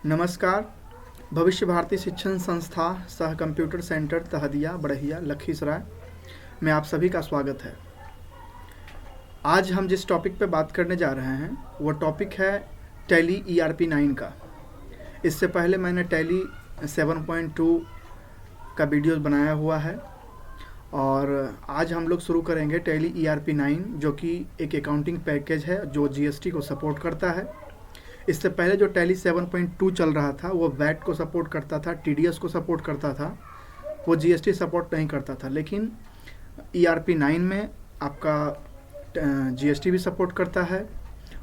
नमस्कार। भविष्य भारती शिक्षण संस्था सह कंप्यूटर सेंटर तहदिया बड़हिया लखीसराय में आप सभी का स्वागत है। आज हम जिस टॉपिक पे बात करने जा रहे हैं वो टॉपिक है टैली ERP 9 का। इससे पहले मैंने टैली 7.2 का वीडियो बनाया हुआ है और आज हम लोग शुरू करेंगे टैली ERP 9 जो कि एक अकाउंटिंग पैकेज है जो GST को सपोर्ट करता है। इससे पहले जो टैली 7.2 चल रहा था वो वैट को सपोर्ट करता था, TDS को सपोर्ट करता था, वो GST सपोर्ट नहीं करता था। लेकिन ERP 9 में आपका GST भी सपोर्ट करता है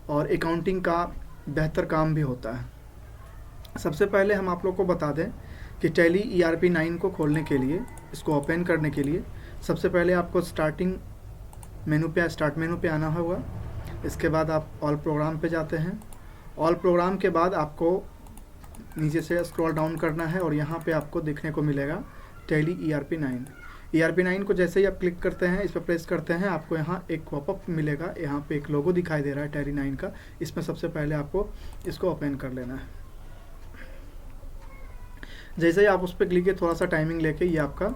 और अकाउंटिंग का बेहतर काम भी होता है। सबसे पहले हम आप लोग को बता दें कि टैली ERP 9 को खोलने के लिए, इसको ओपन करने के लिए सबसे पहले आपको स्टार्ट मेनू पे आना होगा। इसके बाद आप ऑल प्रोग्राम पे जाते हैं। ऑल प्रोग्राम के बाद आपको नीचे से स्क्रॉल डाउन करना है और यहाँ पे आपको देखने को मिलेगा टैली ERP 9। ERP 9 को जैसे ही आप क्लिक करते हैं, इस पर प्रेस करते हैं, आपको यहाँ एक पॉपअप मिलेगा। यहाँ पे एक लोगो दिखाई दे रहा है टैली 9 का। इसमें सबसे पहले आपको इसको ओपन कर लेना है। जैसे ही आप उस पर क्लिक किए, थोड़ा सा टाइमिंग लेके ये आपका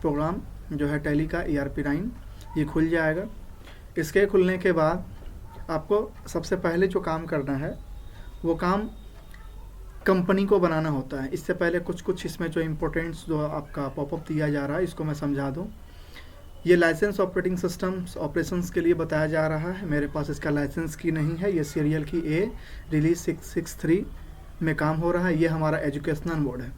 प्रोग्राम जो है टैली का ERP 9 ये खुल जाएगा। इसके खुलने के बाद आपको सबसे पहले जो काम करना है वो काम कंपनी को बनाना होता है। इससे पहले कुछ इसमें जो इम्पोर्टेंट्स जो आपका पॉपअप दिया जा रहा है इसको मैं समझा दूं। ये लाइसेंस ऑपरेटिंग सिस्टम्स ऑपरेशंस के लिए बताया जा रहा है। मेरे पास इसका लाइसेंस की नहीं है, ये सीरियल की A रिलीज 663 में काम हो रहा है। ये हमारा एजुकेशनल मोड है।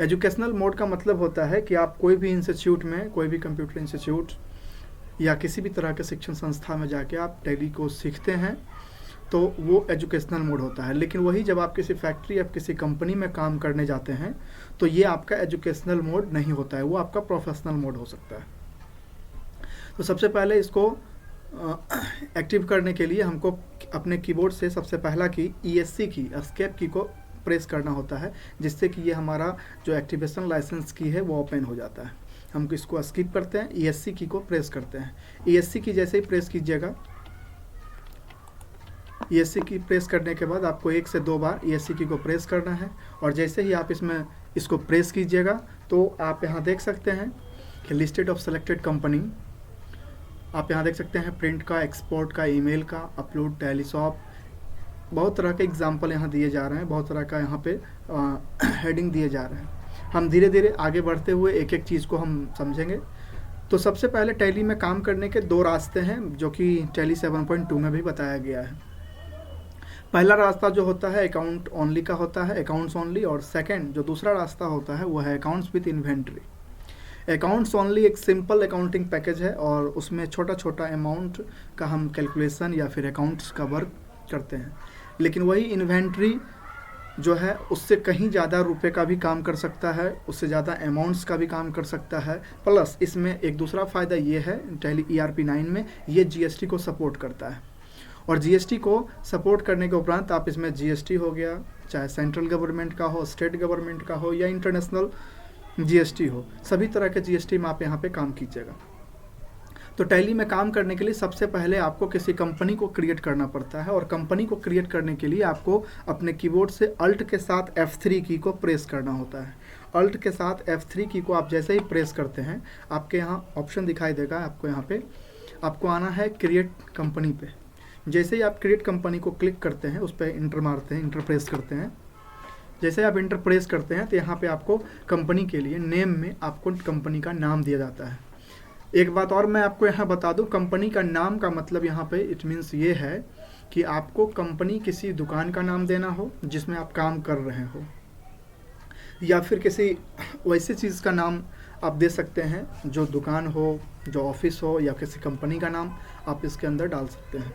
एजुकेशनल मोड का मतलब होता है कि आप कोई भी इंस्टीट्यूट में, कोई भी कंप्यूटर इंस्टीट्यूट या किसी भी तरह के शिक्षण संस्था में जाके आप टैली को सीखते हैं तो वो एजुकेशनल मोड होता है। लेकिन वही जब आप किसी फैक्ट्री या किसी कंपनी में काम करने जाते हैं तो ये आपका एजुकेशनल मोड नहीं होता है, वो आपका प्रोफेशनल मोड हो सकता है। तो सबसे पहले इसको एक्टिव करने के लिए हमको अपने कीबोर्ड से सबसे पहला की ESC की, एस्केप की को प्रेस करना होता है, जिससे कि ये हमारा जो एक्टिवेशन लाइसेंस की है वो ओपन हो जाता है। हम इसको स्किप करते हैं, ESC की को प्रेस करते हैं। ESC की जैसे ही प्रेस कीजिएगा, ESC की प्रेस करने के बाद आपको 1 से 2 बार ESC की को प्रेस करना है और जैसे ही आप इसको प्रेस कीजिएगा तो आप यहाँ देख सकते हैं कि लिस्टेड ऑफ सेलेक्टेड कंपनी, आप यहाँ देख सकते हैं प्रिंट का, एक्सपोर्ट का, ईमेल का, अपलोड, टैलीसॉफ्ट, बहुत तरह के एग्जाम्पल यहाँ दिए जा रहे हैं, बहुत तरह का यहाँ पे हेडिंग दिए जा रहे हैं। हम धीरे धीरे आगे बढ़ते हुए एक एक चीज़ को हम समझेंगे। तो सबसे पहले टैली में काम करने के 2 रास्ते हैं जो कि टैली 7.2 में भी बताया गया है। पहला रास्ता जो होता है अकाउंट ओनली का होता है, अकाउंट्स ओनली, और सेकंड जो दूसरा रास्ता होता है वो है accounts with inventory. Accounts only एक सिंपल अकाउंटिंग पैकेज है और उसमें छोटा छोटा अमाउंट का हम कैलकुलेशन या फिर अकाउंट्स का वर्क करते हैं। लेकिन वही इन्वेंट्री जो है उससे कहीं ज़्यादा रुपए का भी काम कर सकता है, उससे ज़्यादा अमाउंट्स का भी काम कर सकता है। प्लस इसमें एक दूसरा फ़ायदा ये है टैली ERP 9 में, ये GST को सपोर्ट करता है और GST को सपोर्ट करने के उपरांत आप इसमें GST हो गया, चाहे सेंट्रल गवर्नमेंट का हो, स्टेट गवर्नमेंट का हो या इंटरनेशनल GST हो, सभी तरह के GST में आप यहाँ पे काम कीजिएगा। तो टैली में काम करने के लिए सबसे पहले आपको किसी कंपनी को क्रिएट करना पड़ता है और कंपनी को क्रिएट करने के लिए आपको अपने कीबोर्ड से अल्ट के साथ F3 की को प्रेस करना होता है। अल्ट के साथ F3 की को आप जैसे ही प्रेस करते हैं आपके यहाँ ऑप्शन दिखाई देगा। आपको यहाँ पे आपको आना है क्रिएट कंपनी पे। जैसे ही आप क्रिएट कंपनी को क्लिक करते हैं, उस पर इंटर मारते हैं, इंटर प्रेस करते हैं। जैसे आप इंटर प्रेस करते हैं तो यहाँ पे आपको कंपनी के लिए नेम में आपको कंपनी का नाम दिया जाता है। एक बात और मैं आपको यहाँ बता दूँ, कंपनी का नाम का मतलब यहाँ पे इट मीन्स ये है कि आपको कंपनी किसी दुकान का नाम देना हो जिसमें आप काम कर रहे हो, या फिर किसी वैसे चीज़ का नाम आप दे सकते हैं जो दुकान हो, जो ऑफिस हो, या किसी कंपनी का नाम आप इसके अंदर डाल सकते हैं।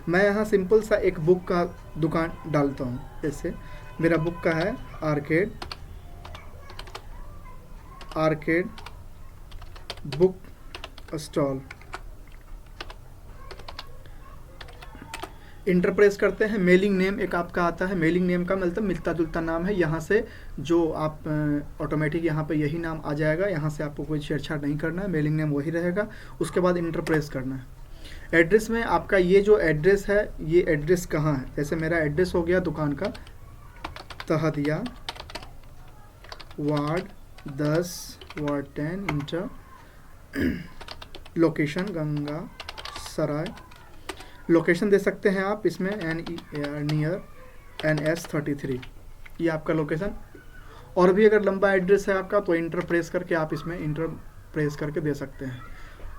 मैं यहाँ सिंपल सा एक बुक का दुकान डालता हूँ। जैसे मेरा बुक का है arcade book stall. Enter press करते हैं। मेलिंग नेम एक आपका आता है, मेलिंग नेम का मतलब मिलता जुलता नाम है। यहाँ से जो आप ऑटोमेटिक यहाँ पे यही नाम आ जाएगा, यहाँ से आपको कोई छेड़छाड़ नहीं करना है, मेलिंग नेम वही रहेगा। उसके बाद इंटर प्रेस करना है। एड्रेस में आपका ये जो एड्रेस है, ये एड्रेस कहाँ है, जैसे मेरा एड्रेस हो गया दुकान का, तहदिया ward 10 ward 10 enter, location Ganga Sarai, location दे सकते हैं आप इसमें नियर NS33, ये आपका लोकेशन। और भी अगर लंबा एड्रेस है आपका तो इंटर प्रेस करके आप इसमें इंटर प्रेस करके दे सकते हैं।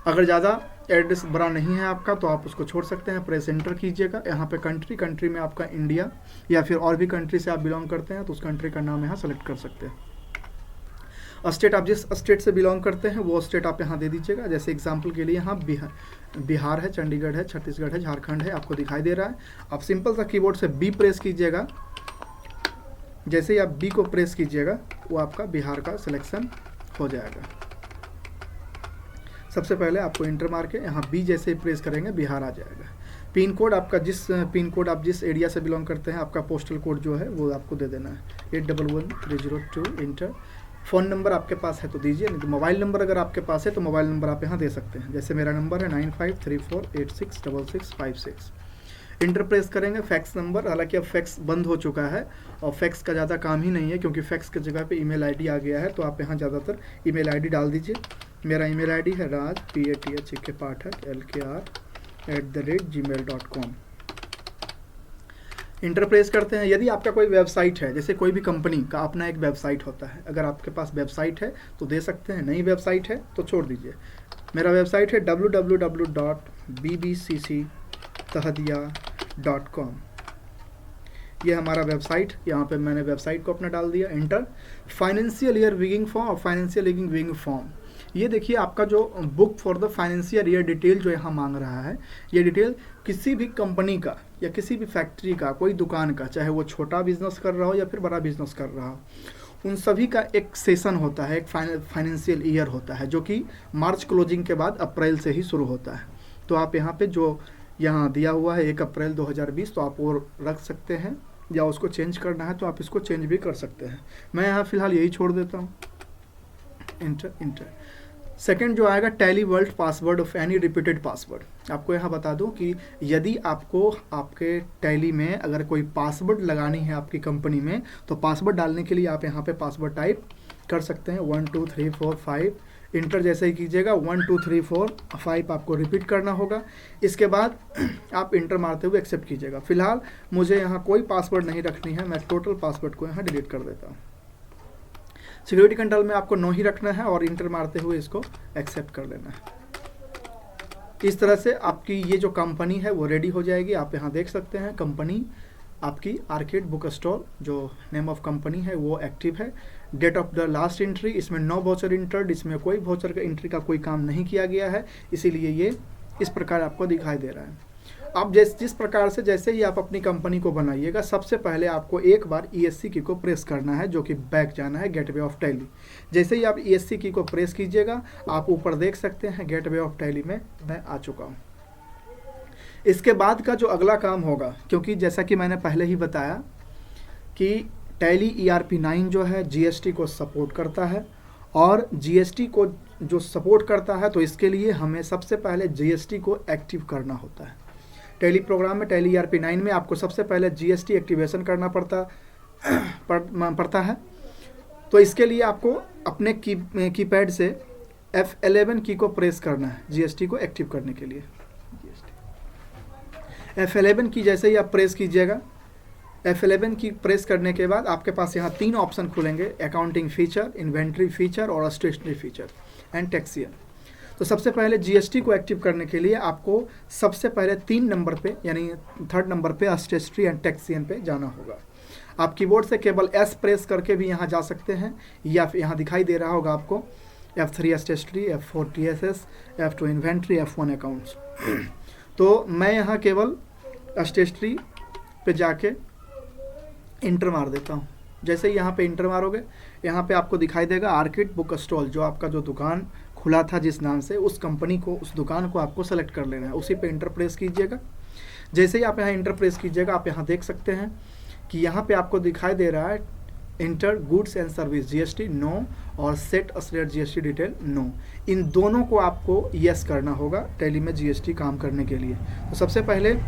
अगर ज़्यादा एड्रेस बड़ा नहीं है आपका तो आप उसको छोड़ सकते हैं, प्रेस एंटर कीजिएगा। यहाँ पे कंट्री में आपका इंडिया या फिर और भी कंट्री से आप बिलोंग करते हैं तो उस कंट्री का नाम यहाँ सेलेक्ट कर सकते हैं। स्टेट, आप जिस स्टेट से बिलोंग करते हैं वो स्टेट आप यहाँ दे दीजिएगा। जैसे एग्जांपल के लिए यहाँ बिहार है, चंडीगढ़ है, छत्तीसगढ़ है, झारखंड है, आपको दिखाई दे रहा है। आप सिंपल सा कीबोर्ड से बी प्रेस कीजिएगा। जैसे ही आप बी को प्रेस कीजिएगा वो आपका बिहार का सिलेक्शन हो जाएगा। सबसे पहले आपको इंटर मार के यहाँ बी जैसे ही प्रेस करेंगे बिहार आ जाएगा। पिन कोड आपका आप जिस एरिया से बिलोंग करते हैं आपका पोस्टल कोड जो है वो आपको दे देना है 811302 इंटर। फ़ोन नंबर आपके पास है तो दीजिए, नहीं तो मोबाइल नंबर अगर आपके पास है तो मोबाइल नंबर आप यहाँ दे सकते हैं। जैसे मेरा नंबर है 9534866656। इंटर प्रेस करेंगे। फैक्स नंबर, हालांकि अब फैक्स बंद हो चुका है और फैक्स का ज़्यादा काम ही नहीं है क्योंकि फैक्स की जगह पे ईमेल आईडी आ गया है, तो आप यहाँ ज़्यादातर ईमेल आईडी डाल दीजिए। मेरा ईमेल आईडी है राज pathak@gmail.com। इंटर प्रेस करते हैं। यदि आपका कोई वेबसाइट है, जैसे कोई भी कंपनी का अपना एक वेबसाइट होता है, अगर आपके पास वेबसाइट है तो दे सकते हैं, नई वेबसाइट है तो छोड़ दीजिए। मेरा वेबसाइट है www.bbcctahdia.com। ये हमारा वेबसाइट, यहाँ पे मैंने वेबसाइट को अपना डाल दिया। इंटर। फाइनेंशियल ईयर विगिंग फॉर्म और फाइनेंशियल ईयर विगिंग फॉर्म, ये देखिए आपका जो book for the financial year detail जो यहाँ मांग रहा है, ये डिटेल किसी भी कंपनी का या किसी भी फैक्ट्री का, कोई दुकान का, चाहे वो छोटा बिजनेस कर रहा हो या फिर बड़ा बिजनेस कर रहा हो, उन सभी का एक सेशन होता है, एक फाइनेंशियल ईयर होता है जो कि मार्च क्लोजिंग के बाद अप्रैल से ही शुरू होता है। तो आप यहाँ पे जो यहाँ दिया हुआ है 1 अप्रैल 2020, तो आप वो रख सकते हैं या उसको चेंज करना है तो आप इसको चेंज भी कर सकते हैं। मैं यहाँ फिलहाल यही छोड़ देता हूँ। इंटर। सेकंड जो आएगा tally world password of any repeated password. आपको यहाँ बता दूं कि यदि आपको आपके टैली में अगर कोई पासवर्ड लगानी है आपकी कंपनी में, तो पासवर्ड डालने के लिए आप यहाँ पे पासवर्ड टाइप कर सकते हैं 1 2 3 4 5। इंटर जैसे ही कीजिएगा 1 2 3 4 5 आपको रिपीट करना होगा। इसके बाद आप इंटर मारते हुए एक्सेप्ट कीजिएगा। फिलहाल मुझे यहाँ कोई पासवर्ड नहीं रखनी है, मैं टोटल पासवर्ड को यहाँ डिलीट कर देता हूँ। सिक्योरिटी कंट्रोल में आपको नो ही रखना है और इंटर मारते हुए इसको एक्सेप्ट कर लेना है। इस तरह से आपकी ये जो कंपनी है वो रेडी हो जाएगी। आप यहाँ देख सकते हैं कंपनी आपकी आर्केड बुक स्टोर जो नेम ऑफ कंपनी है वो एक्टिव है। Date of the last entry, इसमें नो वोचर इंटर्ड, इसमें कोई वोचर का एंट्री का कोई काम नहीं किया गया है, इसीलिए ये इस प्रकार आपको दिखाई दे रहा है। आप जिस प्रकार से जैसे ही आप अपनी कंपनी को बनाइएगा, सबसे पहले आपको एक बार ESC की को प्रेस करना है, जो कि बैक जाना है गेटवे ऑफ टैली। जैसे ही आप ESC की को प्रेस कीजिएगा, आप ऊपर देख सकते हैं गेटवे ऑफ टैली में मैं आ चुका हूँ। इसके बाद का जो अगला काम होगा, क्योंकि जैसा कि मैंने पहले ही बताया कि टैली ERP 9 जो है GST को सपोर्ट करता है, और GST को जो सपोर्ट करता है तो इसके लिए हमें सबसे पहले GST को एक्टिव करना होता है। टैली प्रोग्राम में टैली ERP 9 में आपको सबसे पहले GST एक्टिवेशन करना पड़ता है। तो इसके लिए आपको अपने कीपैड से F11 की को प्रेस करना है GST को एक्टिव करने के लिए। F11 की जैसे ही आप प्रेस कीजिएगा, F11 की प्रेस करने के बाद आपके पास यहाँ 3 ऑप्शन खुलेंगे, अकाउंटिंग फीचर, इन्वेंट्री फीचर और स्टेशनरी फीचर एंड टैक्सियन। तो सबसे पहले GST को एक्टिव करने के लिए आपको सबसे पहले 3 नंबर पे यानी 3rd नंबर पे स्टेशनरी एंड टैक्सियन पे जाना होगा। आप कीबोर्ड से केवल S प्रेस करके भी यहाँ जा सकते हैं, या फिर यहाँ दिखाई दे रहा होगा आपको F3 stationery, F4 TSS, F2 inventory, F1 accounts. तो मैं यहाँ केवल स्टेशनरी पे जाके इंटर मार देता हूँ। जैसे ही यहाँ पे इंटर मारोगे, यहाँ पे आपको दिखाई देगा आर्किड बुक स्टॉल, जो आपका जो दुकान खुला था जिस नाम से, उस कंपनी को, उस दुकान को आपको सेलेक्ट कर लेना है। उसी पे इंटर प्रेस कीजिएगा। जैसे ही आप यहाँ इंटर प्रेस कीजिएगा, आप यहाँ देख सकते हैं कि यहाँ पे आपको दिखाई दे रहा है enter goods and service GST no और सेट अस्लेट GST डिटेल नो। इन दोनों को आपको यस करना होगा टैली में GST काम करने के लिए। तो सबसे पहले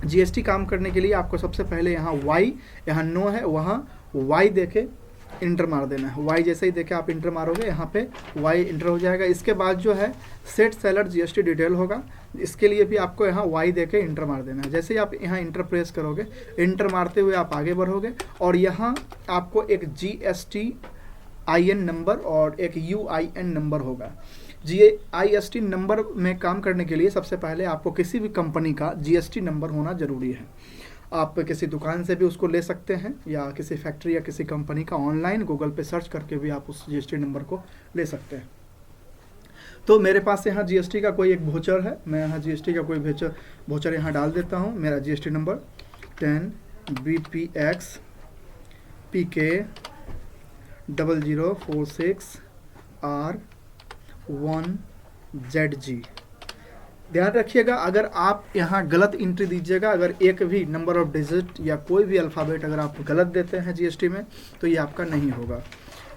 जीएसटी काम करने के लिए आपको सबसे पहले यहाँ वाई, यहाँ नो है, वहाँ वाई देके इंटर मार देना है। वाई जैसे ही देखे आप इंटर मारोगे, यहाँ पे वाई इंटर हो जाएगा। इसके बाद जो है सेट सेलर जीएसटी डिटेल होगा, इसके लिए भी आपको यहाँ वाई देके इंटर मार देना है। जैसे ही आप यहाँ इंटर प्रेस करोगे, इंटर मारते हुए आप आगे बढ़ोगे और यहाँ आपको एक GSTIN नंबर और एक UIN नंबर होगा। GST नंबर में काम करने के लिए सबसे पहले आपको किसी भी कंपनी का GST नंबर होना ज़रूरी है। आप किसी दुकान से भी उसको ले सकते हैं या किसी फैक्ट्री या किसी कंपनी का ऑनलाइन गूगल पे सर्च करके भी आप उस GST नंबर को ले सकते हैं। तो मेरे पास यहाँ GST का कोई एक वोचर है, मैं यहाँ GST का कोई वोचर यहाँ डाल देता हूँ। मेरा GST number 10BPX PK 0046R1ZG। ध्यान रखिएगा, अगर आप यहाँ गलत एंट्री दीजिएगा, अगर एक भी नंबर ऑफ डिजिट या कोई भी अल्फ़ाबेट अगर आप गलत देते हैं GST में, तो ये आपका नहीं होगा,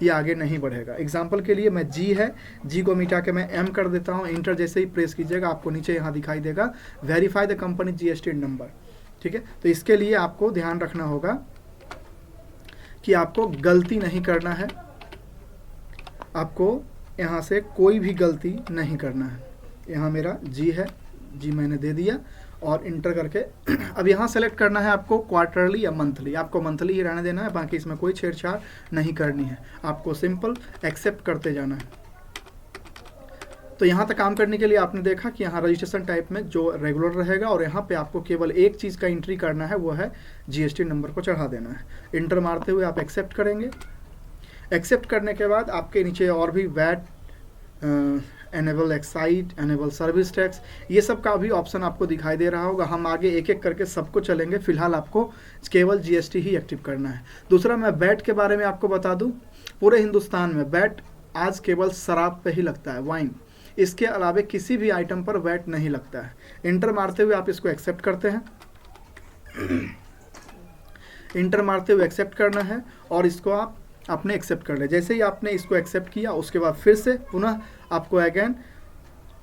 ये आगे नहीं बढ़ेगा। एग्जाम्पल के लिए मैं G है, G को मिटा के मैं M कर देता हूँ। इंटर जैसे ही प्रेस कीजिएगा, आपको नीचे यहाँ दिखाई देगा verify the company GST number. ठीक है, तो इसके लिए आपको ध्यान रखना होगा कि आपको गलती नहीं करना है, आपको यहाँ से कोई भी गलती नहीं करना है। यहाँ मेरा G है, G मैंने दे दिया और इंटर करके अब यहाँ सेलेक्ट करना है आपको क्वार्टरली या मंथली। आपको मंथली ही रहने देना है, बाकी इसमें कोई छेड़छाड़ नहीं करनी है, आपको सिंपल एक्सेप्ट करते जाना है। तो यहाँ तक काम करने के लिए आपने देखा कि यहाँ रजिस्ट्रेशन टाइप में जो रेगुलर रहेगा और यहाँ पे आपको केवल एक चीज़ का एंट्री करना है, वो है GST नंबर को चढ़ा देना है। इंटर मारते हुए आप एक्सेप्ट करेंगे। एक्सेप्ट करने के बाद आपके नीचे और भी VAT, enable excise, enable service tax, ये सब का भी ऑप्शन आपको दिखाई दे रहा होगा। हम आगे एक एक करके सबको चलेंगे, फिलहाल आपको केवल GST ही एक्टिव करना है। दूसरा, मैं वैट के बारे में आपको बता दूं, पूरे हिंदुस्तान में वैट आज केवल शराब पे ही लगता है, वाइन। इसके अलावा किसी भी आइटम पर वैट नहीं लगता है। इंटर मारते हुए आप इसको एक्सेप्ट करते हैं। इंटर मारते हुए एक्सेप्ट करना है और इसको आप आपने एक्सेप्ट कर लिया। जैसे ही आपने इसको एक्सेप्ट किया, उसके बाद फिर से पुनः आपको अगेन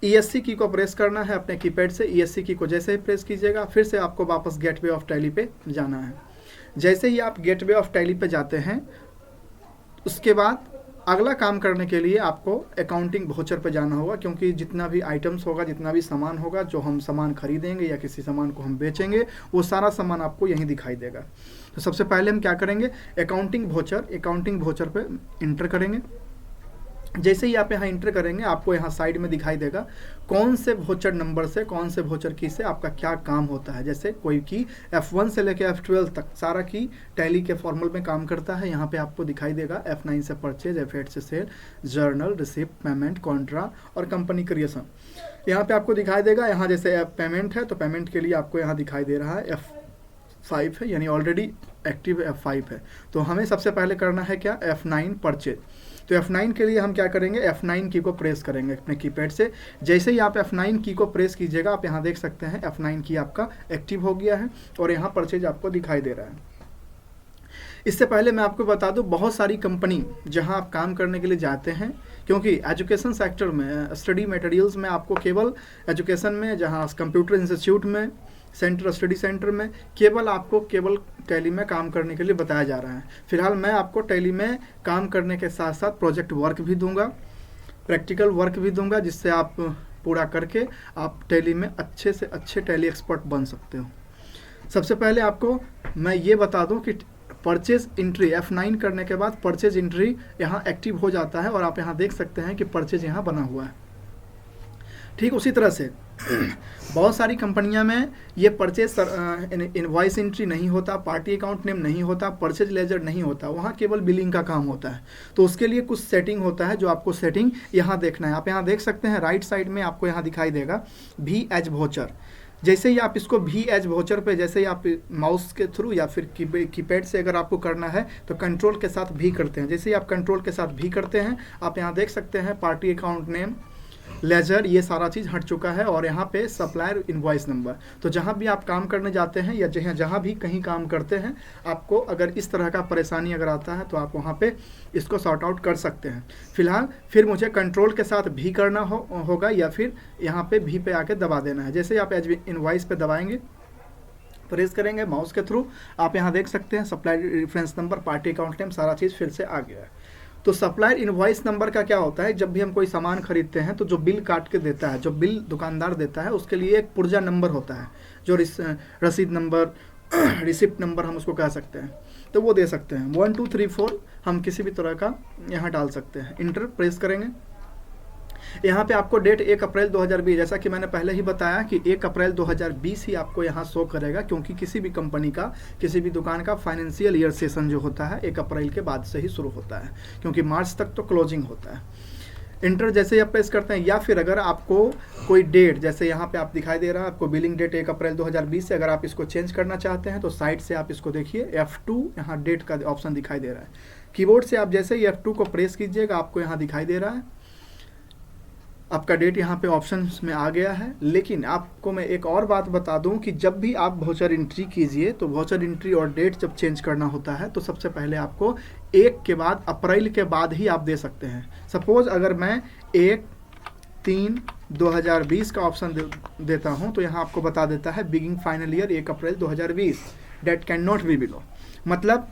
ESC की को प्रेस करना है अपने कीपैड से। ESC की को जैसे ही प्रेस कीजिएगा, फिर से आपको वापस गेटवे ऑफ टैली पे जाना है। जैसे ही आप गेटवे ऑफ टैली पे जाते हैं, उसके बाद अगला काम करने के लिए आपको अकाउंटिंग वोचर पे जाना होगा, क्योंकि जितना भी आइटम्स होगा, जितना भी सामान होगा, जो हम सामान खरीदेंगे या किसी सामान को हम बेचेंगे, वो सारा सामान आपको यहीं दिखाई देगा। तो सबसे पहले हम क्या करेंगे, अकाउंटिंग वोचर पे इंटर करेंगे। जैसे ही आप यहाँ इंटर करेंगे, आपको यहाँ साइड में दिखाई देगा कौन से वोचर नंबर से, कौन से वोचर की से आपका क्या काम होता है। जैसे कोई की F1 से लेकर F12 तक सारा की टैली के फॉर्मूल में काम करता है। यहाँ पे आपको दिखाई देगा F9 से परचेज, F8 से sale, journal, receipt, payment, contra और कंपनी क्रिएशन। यहाँ पे आपको दिखाई देगा, यहाँ जैसे पेमेंट है तो पेमेंट के लिए आपको यहाँ दिखाई दे रहा है F5 है, यानी ऑलरेडी एक्टिव F5 है। तो हमें सबसे पहले करना है क्या, F9 परचेज। तो F9 के लिए हम क्या करेंगे, F9 की को प्रेस करेंगे अपने कीपैड से। जैसे ही आप F9 की को प्रेस कीजिएगा, आप यहाँ देख सकते हैं F9 की आपका एक्टिव हो गया है और यहाँ परचेज आपको दिखाई दे रहा है। इससे पहले मैं आपको बता दूं, बहुत सारी कंपनी जहां आप काम करने के लिए जाते हैं, क्योंकि एजुकेशन सेक्टर में, स्टडी मटेरियल्स में आपको केवल एजुकेशन में, जहां कंप्यूटर इंस्टीट्यूट में, सेंटर, स्टडी सेंटर में केवल आपको केवल टैली में काम करने के लिए बताया जा रहा है। फिलहाल मैं आपको टैली में काम करने के साथ साथ प्रोजेक्ट वर्क भी दूंगा, प्रैक्टिकल वर्क भी दूंगा, जिससे आप पूरा करके आप टैली में अच्छे से अच्छे टैली एक्सपर्ट बन सकते हो। सबसे पहले आपको मैं ये बता दूं कि परचेज एंट्री F9 करने के बाद परचेज एंट्री यहाँ एक्टिव हो जाता है और आप यहाँ देख सकते हैं कि परचेज यहाँ बना हुआ है। ठीक उसी तरह से बहुत सारी कंपनियां में ये परचेज इनवॉइस एंट्री नहीं होता, पार्टी अकाउंट नेम नहीं होता, परचेज लेजर नहीं होता, वहाँ केवल बिलिंग का काम होता है। तो उसके लिए कुछ सेटिंग होता है, जो आपको सेटिंग यहाँ देखना है। आप यहाँ देख सकते हैं राइट साइड में आपको यहाँ दिखाई देगा भी एज वोचर। जैसे ही आप इसको भी एज वोचर पे, जैसे ही आप माउस के थ्रू या फिर कीपैड से अगर आपको करना है तो कंट्रोल के साथ भी करते हैं। जैसे ही आप कंट्रोल के साथ भी करते हैं, आप यहाँ देख सकते हैं पार्टी अकाउंट नेम, लेजर, ये सारा चीज़ हट चुका है और यहाँ पे सप्लायर इनवॉइस नंबर। तो जहाँ भी आप काम करने जाते हैं या जहाँ भी कहीं काम करते हैं, आपको अगर इस तरह का परेशानी अगर आता है तो आप वहाँ पे इसको सॉर्ट आउट कर सकते हैं। फिलहाल फिर मुझे कंट्रोल के साथ भी करना होगा या फिर यहाँ पे भी पे आके दबा देना है। जैसे आप एज इनवॉइस पे दबाएंगे, प्रेस करेंगे माउस के थ्रू, आप यहाँ देख सकते हैं supply reference number, party account name, सारा चीज़ फिर से आ गया है। तो सप्लायर इनवॉइस नंबर का क्या होता है, जब भी हम कोई सामान खरीदते हैं तो जो बिल काट के देता है, जो बिल दुकानदार देता है, उसके लिए एक पुर्जा नंबर होता है, जो रसीद नंबर रिसिप्ट नंबर हम उसको कह सकते हैं, तो वो दे सकते हैं। 1 2 3 4 हम किसी भी तरह का यहाँ डाल सकते हैं। इंटर प्रेस करेंगे। यहाँ पे आपको डेट 1 अप्रैल 2020, जैसा कि मैंने पहले ही बताया कि 1 अप्रैल 2020 ही आपको यहाँ शो करेगा, क्योंकि किसी भी कंपनी का, किसी भी दुकान का फाइनेंशियल ईयर सेशन जो होता है 1 अप्रैल के बाद से ही शुरू होता है, क्योंकि मार्च तक तो क्लोजिंग होता है। इंटर जैसे ही आप प्रेस करते हैं, या फिर अगर आपको कोई डेट, जैसे यहाँ पे आप दिखाई दे रहा है आपको बिलिंग डेट 1 अप्रैल 2020 से, अगर आप इसको चेंज करना चाहते हैं तो साइड से आप इसको देखिए F2 यहाँ डेट का ऑप्शन दिखाई दे रहा है। कीबोर्ड से आप जैसे ही F2 को प्रेस कीजिएगा, आपको यहाँ दिखाई दे रहा है आपका डेट यहाँ पे ऑप्शंस में आ गया है। लेकिन आपको मैं एक और बात बता दूं कि जब भी आप वाउचर एंट्री कीजिए तो वाउचर एंट्री और डेट जब चेंज करना होता है तो सबसे पहले आपको 1 के बाद अप्रैल के बाद ही आप दे सकते हैं। सपोज अगर मैं 1/3/2020 का ऑप्शन देता हूं तो यहाँ आपको बता देता है beginning final year 1 April 2020, date can not be below. मतलब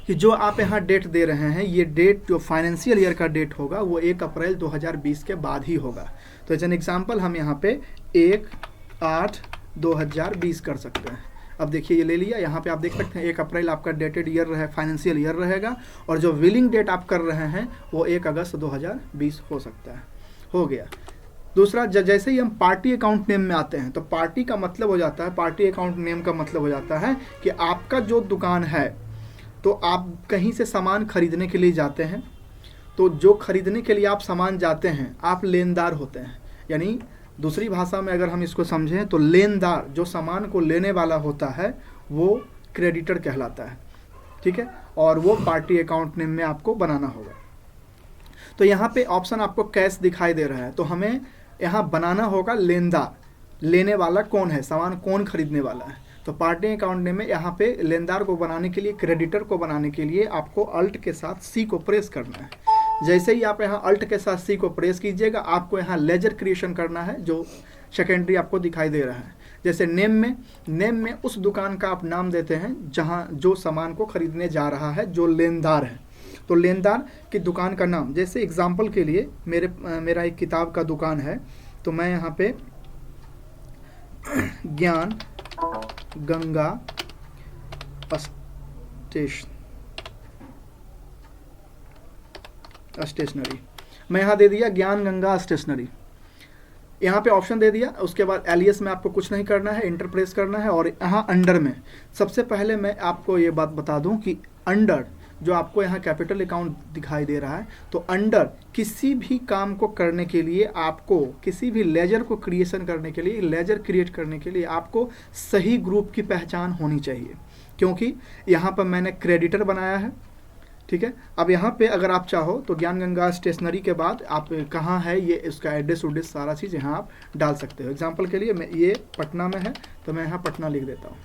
कि जो आप यहाँ डेट दे रहे हैं, ये डेट जो फाइनेंशियल ईयर का डेट होगा वो 1 अप्रैल 2020 के बाद ही होगा। तो एज एन एग्जाम्पल हम यहाँ पे 1/8/2020 कर सकते हैं। अब देखिए ये ले लिया, यहाँ पे आप देख सकते हैं 1 अप्रैल आपका डेटेड ईयर रहे, फाइनेंशियल ईयर रहेगा, और जो बिलिंग डेट आप कर रहे हैं वो 1 अगस्त 2020 हो सकता है। हो गया। दूसरा, जैसे ही हम पार्टी अकाउंट नेम में आते हैं तो पार्टी का मतलब हो जाता है, पार्टी अकाउंट नेम का मतलब हो जाता है कि आपका जो दुकान है, तो आप कहीं से सामान खरीदने के लिए जाते हैं, तो जो खरीदने के लिए आप सामान जाते हैं आप लेनदार होते हैं। यानी दूसरी भाषा में अगर हम इसको समझें तो लेनदार, जो सामान को लेने वाला होता है, वो क्रेडिटर कहलाता है। ठीक है, और वो पार्टी अकाउंट नेम में आपको बनाना होगा। तो यहाँ पे ऑप्शन आपको कैश दिखाई दे रहा है, तो हमें यहाँ बनाना होगा लेनदार, लेने वाला कौन है, सामान कौन खरीदने वाला है। तो पार्टी अकाउंट नेम में यहाँ पे लेनदार को बनाने के लिए, क्रेडिटर को बनाने के लिए आपको अल्ट के साथ सी को प्रेस करना है। जैसे ही आप यहाँ अल्ट के साथ सी को प्रेस कीजिएगा, आपको यहाँ लेजर क्रिएशन करना है, जो सेकेंडरी आपको दिखाई दे रहा है। जैसे नेम में उस दुकान का आप नाम देते हैं जहाँ जो सामान को खरीदने जा रहा है, जो लेनदार है, तो लेनदार की दुकान का नाम। जैसे एग्जाम्पल के लिए मेरा एक किताब का दुकान है, तो मैं यहाँ पे ज्ञान गंगा स्टेशनरी, मैं यहाँ दे दिया ज्ञान गंगा स्टेशनरी, यहाँ पे ऑप्शन दे दिया। उसके बाद एलियस में आपको कुछ नहीं करना है, इंटर प्रेस करना है। और यहाँ अंडर में सबसे पहले मैं आपको ये बात बता दूं कि अंडर जो आपको यहाँ कैपिटल अकाउंट दिखाई दे रहा है, तो अंडर किसी भी काम को करने के लिए, आपको किसी भी लेजर को क्रिएशन करने के लिए, लेजर क्रिएट करने के लिए आपको सही ग्रुप की पहचान होनी चाहिए, क्योंकि यहाँ पर मैंने क्रेडिटर बनाया है। ठीक है, अब यहाँ पे अगर आप चाहो तो ज्ञान गंगा स्टेशनरी के बाद आप कहाँ है ये, इसका एड्रेस उड्रेस सारा चीज़ यहाँ आप डाल सकते हो। एग्जाम्पल के लिए मैं ये पटना में है, तो मैं यहाँ पटना लिख देता हूँ।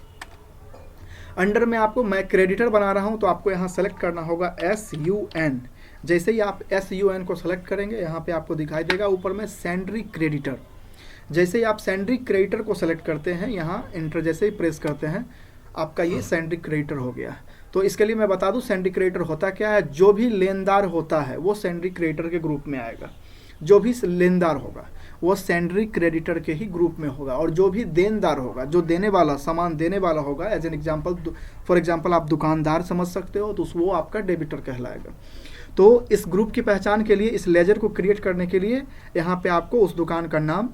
अंडर में आपको, मैं क्रेडिटर बना रहा हूँ, तो आपको यहाँ सेलेक्ट करना होगा SUN। जैसे ही आप SUN को सेलेक्ट करेंगे, यहाँ पे आपको दिखाई देगा ऊपर में सेंड्री क्रेडिटर। जैसे ही आप सेंड्री क्रेडिटर को सेलेक्ट करते हैं, यहाँ इंटर जैसे ही प्रेस करते हैं, आपका ये सेंड्री क्रेडिटर हो गया। तो इसके लिए मैं बता दूं सेंड्री क्रेडिटर होता क्या है। जो भी लेनदार होता है वो सेंड्री क्रेडिटर के ग्रुप में आएगा, जो भी लेनदार होगा वो सेंड्री क्रेडिटर के ही ग्रुप में होगा, और जो भी देनदार होगा, जो देने वाला, सामान देने वाला होगा, as an example, for example आप दुकानदार समझ सकते हो, तो वो आपका डेबिटर कहलाएगा। तो इस ग्रुप की पहचान के लिए, इस लेजर को क्रिएट करने के लिए यहाँ पे आपको उस दुकान का नाम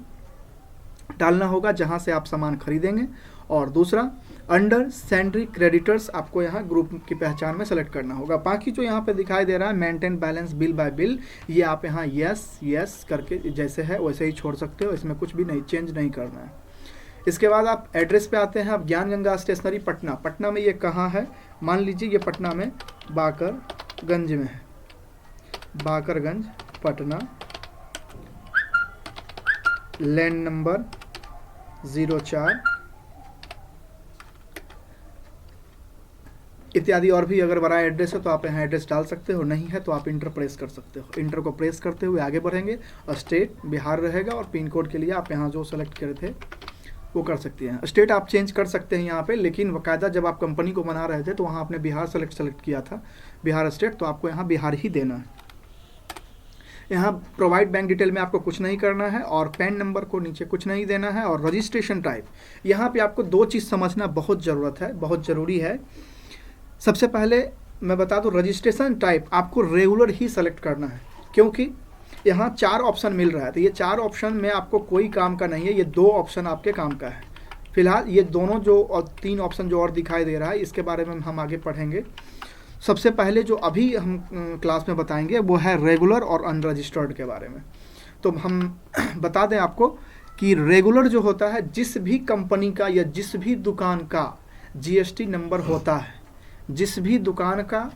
डालना होगा जहाँ से आप सामान खरीदेंगे, और दूसरा अंडर सेंड्री क्रेडिटर्स आपको यहाँ ग्रुप की पहचान में सेलेक्ट करना होगा। बाकी जो यहाँ पे दिखाई दे रहा है maintain balance bill bye bill, ये आप यहाँ यस करके जैसे है वैसे ही छोड़ सकते हो, इसमें कुछ भी नहीं चेंज नहीं करना है। इसके बाद आप एड्रेस पे आते हैं। आप ज्ञान गंगा स्टेशनरी पटना में ये कहाँ है, मान लीजिए ये पटना में बाकरगंज में है, बाकरगंज पटना, लैंड नंबर 04 इत्यादि। और भी अगर बड़ा एड्रेस है तो आप यहाँ एड्रेस डाल सकते हो, नहीं है तो आप इंटर प्रेस कर सकते हो। इंटर को प्रेस करते हुए आगे बढ़ेंगे, और स्टेट बिहार रहेगा, और पिन कोड के लिए आप यहाँ जो सेलेक्ट करे थे वो कर सकती हैं। स्टेट आप चेंज कर सकते हैं यहाँ पे, लेकिन बाकायदा जब आप कंपनी को बना रहे थे तो वहाँ आपने बिहार सेलेक्ट किया था, बिहार स्टेट, तो आपको यहाँ बिहार ही देना है। यहाँ प्रोवाइड बैंक डिटेल में आपको कुछ नहीं करना है और पैन नंबर को नीचे कुछ नहीं देना है। और रजिस्ट्रेशन टाइप, यहाँ पे आपको 2 चीज़ समझना बहुत ज़रूरत है, बहुत ज़रूरी है। सबसे पहले मैं बता दूँ, रजिस्ट्रेशन टाइप आपको रेगुलर ही सेलेक्ट करना है, क्योंकि यहाँ 4 ऑप्शन मिल रहा है, तो ये 4 ऑप्शन में आपको कोई काम का नहीं है, ये 2 ऑप्शन आपके काम का है। फिलहाल ये दोनों जो और 3 ऑप्शन जो और दिखाई दे रहा है, इसके बारे में हम आगे पढ़ेंगे। सबसे पहले जो अभी हम क्लास में बताएंगे वो है रेगुलर और अनरजिस्टर्ड के बारे में। तो हम बता दें आपको कि रेगुलर जो होता है, जिस भी कंपनी का या जिस भी दुकान का जीएसटी नंबर होता है, जिस भी दुकान का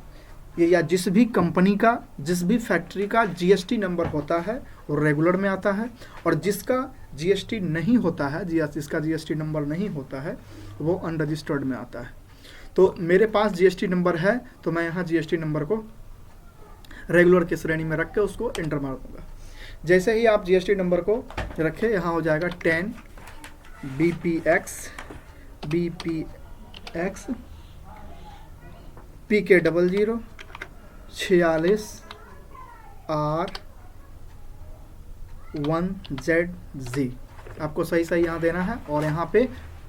या जिस भी कंपनी का, जिस भी फैक्ट्री का जीएसटी नंबर होता है वो रेगुलर में आता है। और जिसका जीएसटी नहीं होता है, जिसका जीएसटी नंबर नहीं होता है, वो अनरजिस्टर्ड में आता है। तो मेरे पास जीएसटी नंबर है, तो मैं यहाँ जीएसटी नंबर को रेगुलर की श्रेणी में रख के उसको एंटर मार दूंगा। जैसे ही आप जीएसटी नंबर को रखें, यहाँ हो जाएगा 10 BPX PK 00 46 R1ZZ। आपको सही यहाँ देना है और यहाँ पे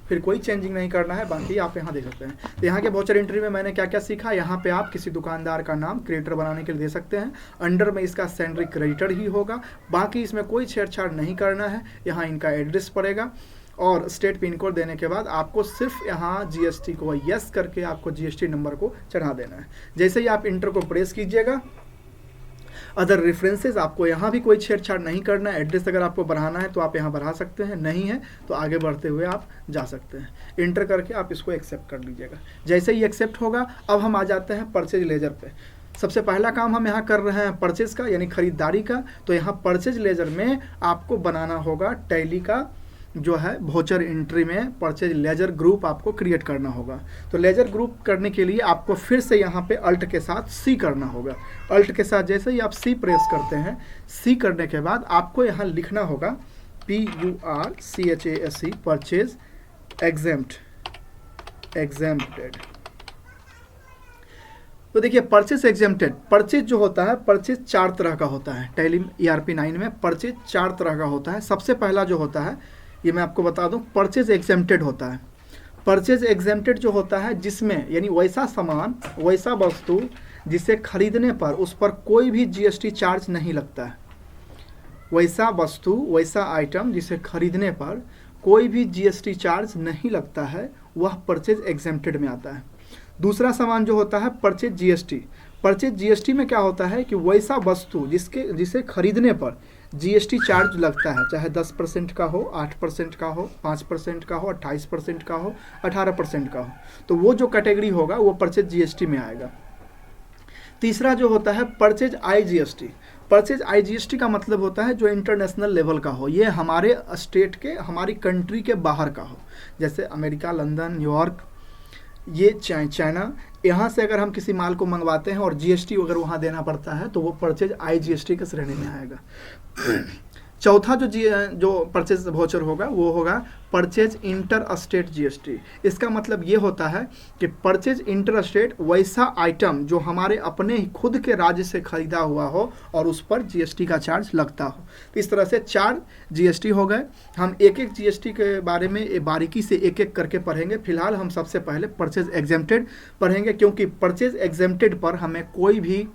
फिर कोई चेंजिंग नहीं करना है, बाकी आप यहाँ दे सकते हैं। तो यहाँ के वाउचर एंट्री में मैंने क्या क्या सीखा, यहाँ पे आप किसी दुकानदार का नाम क्रिएटर बनाने के लिए दे सकते हैं। अंडर में इसका सैलरी क्रेडिटर ही होगा, बाकी इसमें कोई छेड़छाड़ नहीं करना है। यहाँ इनका एड्रेस पड़ेगा और स्टेट पिन कोड देने के बाद आपको सिर्फ यहाँ जीएसटी को यस करके आपको जीएसटी नंबर को चढ़ा देना है। जैसे ही आप इंटर को प्रेस कीजिएगा, अदर रेफरेंसेस आपको यहाँ भी कोई छेड़छाड़ नहीं करना है। एड्रेस अगर आपको बढ़ाना है तो आप यहाँ बढ़ा सकते हैं, नहीं है तो आगे बढ़ते हुए आप जा सकते हैं। इंटर करके आप इसको एक्सेप्ट कर लीजिएगा। जैसे ही एक्सेप्ट होगा, अब हम आ जाते हैं परचेज लेजर पे। सबसे पहला काम हम यहाँ कर रहे हैं परचेज का, यानी खरीदारी का। तो यहाँ परचेज लेजर में आपको बनाना होगा टैली का जो है वाउचर एंट्री में परचेज लेजर ग्रुप आपको क्रिएट करना होगा। तो लेजर ग्रुप करने के लिए आपको फिर से यहाँ पे अल्ट के साथ सी करना होगा। अल्ट के साथ जैसे ही आप सी प्रेस करते हैं, सी करने के बाद आपको यहाँ लिखना होगा PURCHASE परचेज एग्जेम्प्टेड। तो देखिए परचेज एग्जेम्प्टेड, परचेज जो होता है, परचेज 4 तरह का होता है। टैली ERP 9 में परचेज 4 तरह का होता है। सबसे पहला जो होता है, ये मैं आपको बता दूं, परचेज एग्जेम्प्टेड होता है। परचेज एग्जेम्प्टेड जो होता है, जिसमें यानी वैसा सामान, वैसा वस्तु जिसे खरीदने पर उस पर कोई भी जीएसटी चार्ज नहीं लगता है। वैसा वस्तु, वैसा आइटम जिसे खरीदने पर कोई भी जीएसटी चार्ज नहीं लगता है, वह परचेज एग्जेम्प्टेड में आता है। दूसरा सामान जो होता है परचेज जीएसटी। परचेज जीएसटी में क्या होता है कि वैसा वस्तु जिसे खरीदने पर जीएसटी चार्ज लगता है, चाहे 10% का हो, 8% का हो, 5% का हो, 28% का हो, 18% का हो, तो वो जो कैटेगरी होगा वो परचेज जीएसटी में आएगा। तीसरा जो होता है परचेज IGST। परचेज IGST का मतलब होता है जो इंटरनेशनल लेवल का हो, ये हमारे स्टेट के, हमारी कंट्री के बाहर का हो, जैसे अमेरिका, लंदन, न्यूयॉर्क, ये चाइना। यहाँ से अगर हम किसी माल को मंगवाते हैं और जीएसटी अगर वहाँ देना पड़ता है तो वो परचेज IGST के श्रेणी में आएगा। चौथा जो परचेज वाउचर होगा वो होगा परचेज इंटर स्टेट जीएसटी। इसका मतलब ये होता है कि परचेज इंटर स्टेट वैसा आइटम जो हमारे अपने ही खुद के राज्य से खरीदा हुआ हो और उस पर जीएसटी का चार्ज लगता हो। तो इस तरह से 4 जीएसटी हो गए। हम एक एक जीएसटी के बारे में बारीकी से एक एक करके पढ़ेंगे। फिलहाल हम सबसे पहले परचेज एग्जेम्प्टेड पढ़ेंगे, क्योंकि परचेज एग्जेम्प्टेड पर हमें कोई भी